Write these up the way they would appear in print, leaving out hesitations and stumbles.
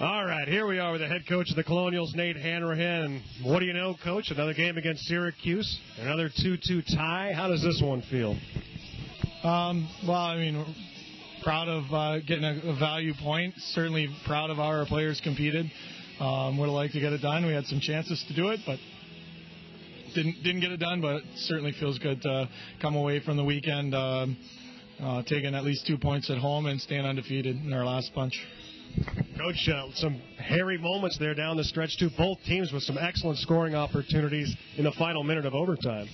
All right, here we are with the head coach of the Colonials, Nate Handrahan. What do you know, Coach? Another game against Syracuse, another 2-2 tie. How does this one feel? Proud of getting a value point. Certainly proud of how our players competed. Would have liked to get it done. We had some chances to do it, but didn't get it done. But it certainly feels good to come away from the weekend taking at least 2 points at home and staying undefeated in our last bunch. Coach, some hairy moments there down the stretch, too. Both teams with some excellent scoring opportunities in the final minute of overtime.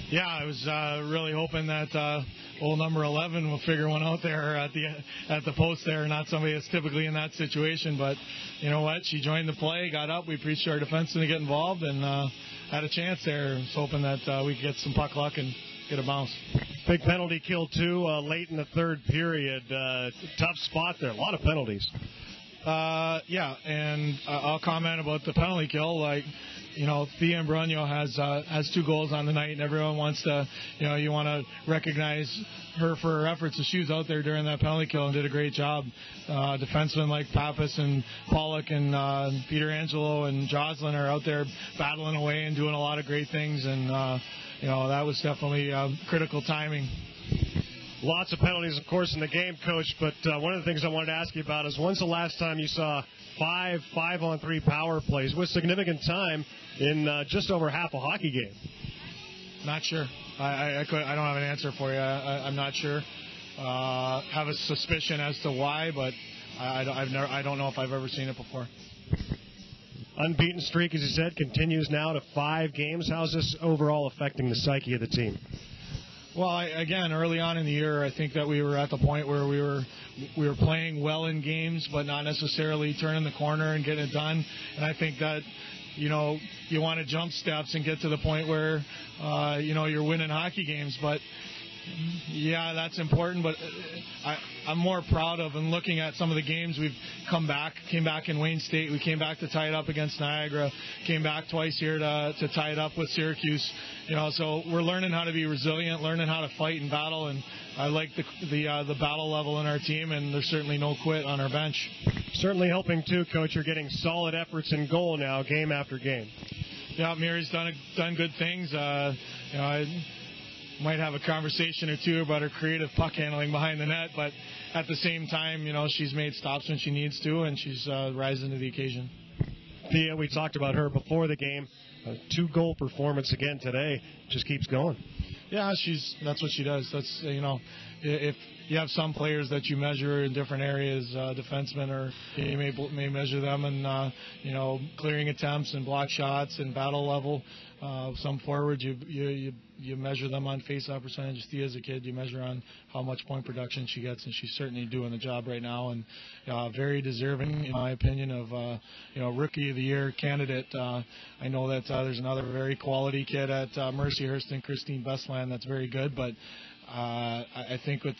Yeah, I was really hoping that old number 11 will figure one out there at the post there, not somebody that's typically in that situation. But you know what? She joined the play, got up. We appreciate our defensemen to get involved, and had a chance there. I was hoping that we could get some puck luck and get a bounce. Big penalty kill, too, late in the third period. Tough spot there. A lot of penalties. And I'll comment about the penalty kill. Thea Imbrugno has 2 goals on the night, and everyone wants to, you want to recognize her for her efforts. So she was out there during that penalty kill and did a great job. Defensemen like Pappas and Pollock and Peter Angelo and Jocelyn are out there battling away and doing a lot of great things, and that was definitely critical timing. Lots of penalties, of course, in the game, Coach, but one of the things I wanted to ask you about is when's the last time you saw 5 5-on-3 power plays with significant time in just over half a hockey game? Not sure. I don't have an answer for you. I'm not sure. Have a suspicion as to why, but I don't know if I've ever seen it before. Unbeaten streak, as you said, continues now to 5 games. How's this overall affecting the psyche of the team? Well, again, early on in the year, I think that we were at the point where we were playing well in games, but not necessarily turning the corner and getting it done. And I think that, you want to jump steps and get to the point where, you're winning hockey games. But, yeah, that's important. But I'm more proud of and looking at some of the games we've came back in Wayne State. We came back to tie it up against Niagara, came back twice here to tie it up with Syracuse. So we're learning how to be resilient, learning how to fight and battle, and I like the battle level in our team, and there's certainly no quit on our bench. Certainly helping too, Coach. You're getting solid efforts in goal now, game after game. Yeah, Mary's done good things. I might have a conversation or two about her creative puck handling behind the net, but at the same time, she's made stops when she needs to, and she's rising to the occasion. Thea, we talked about her before the game. 2-goal performance again today. Just keeps going. Yeah, that's what she does. That's if you have some players that you measure in different areas, defensemen, or you may measure them in clearing attempts and block shots and battle level. Some forwards you measure them on face-off percentage. Thea's a kid, you measure on how much point production she gets, and she's certainly doing the job right now, and very deserving, in my opinion, of Rookie of the Year candidate. I know that there's another very quality kid at Mercyhurst and Christine Bestland that's very good, but I think with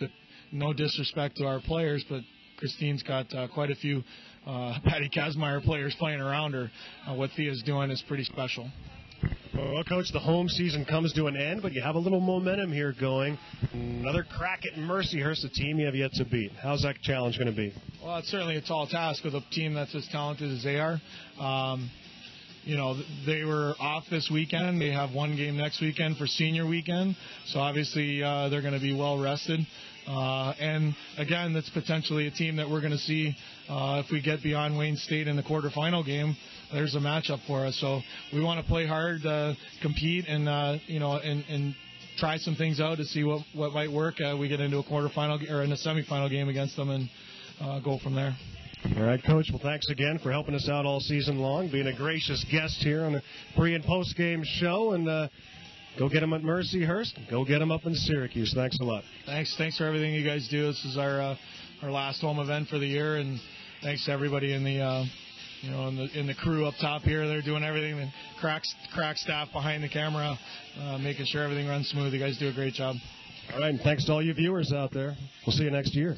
no disrespect to our players, but Christine's got quite a few Patty Kazmaier players playing around her. What Thea's doing is pretty special. Well, Coach, the home season comes to an end, but you have a little momentum here going. Another crack at Mercyhurst, a team you have yet to beat. How's that challenge going to be? Well, it's certainly a tall task with a team that's as talented as they are. They were off this weekend. They have one game next weekend for senior weekend, so obviously they're going to be well rested. And again, that's potentially a team that we're going to see if we get beyond Wayne State in the quarterfinal game. There's a matchup for us, so we want to play hard, compete, and and try some things out to see what might work. We get into a quarterfinal or in a semifinal game against them and go from there. All right, Coach. Well, thanks again for helping us out all season long, being a gracious guest here on the pre- and post-game show, and go get them at Mercyhurst. Go get them up in Syracuse. Thanks a lot. Thanks for everything you guys do. This is our last home event for the year, and thanks to everybody in the in the crew up top here. They're doing everything. The crack staff behind the camera, making sure everything runs smooth. You guys do a great job. All right, and thanks to all you viewers out there. We'll see you next year.